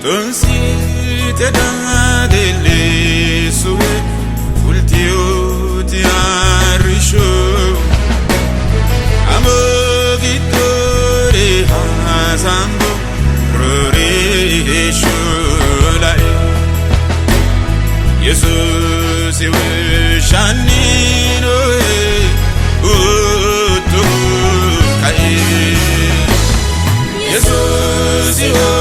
Tonsi te da delle sue ultio ti arrisho amo vitore hasambo roresho lai Jesus iwe shanino utu kai Jesus iwe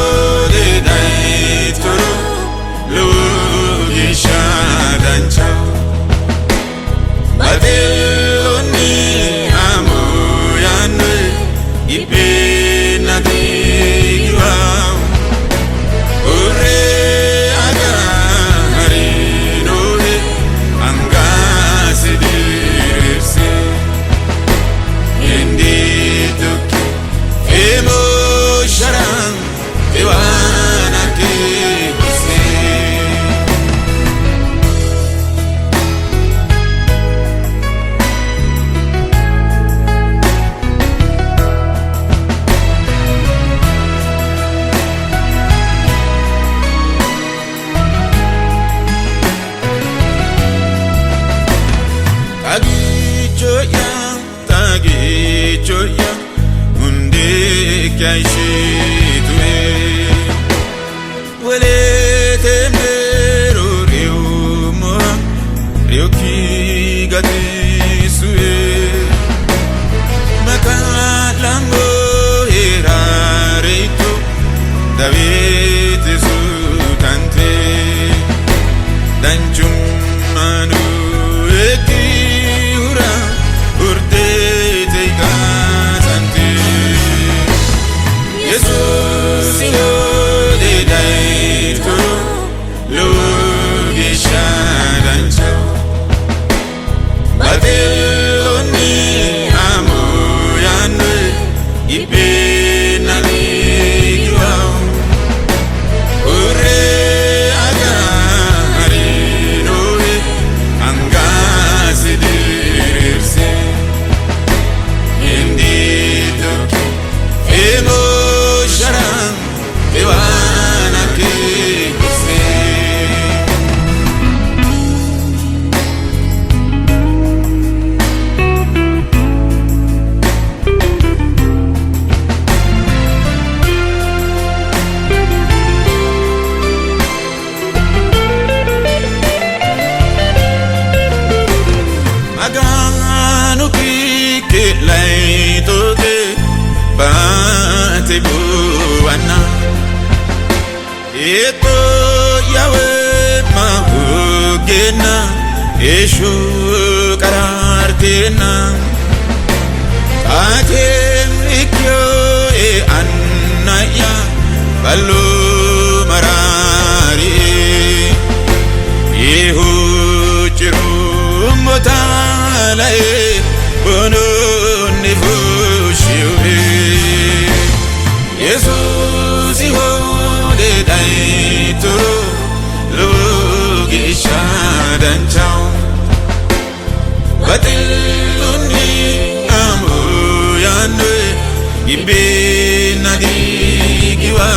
Tagichoya munde kaishitwe wele temero reumo reuki gatisue makalango herareito davete sutante danchum manu ekura urde buana eto yawe mahugena eshu karartena atem ikyo e annaya ballo marari yehu chirumotalae bono nifushiwe Jesus ihode dai toro logi shadan chao batiluni amu yanwe ibe nadi giwa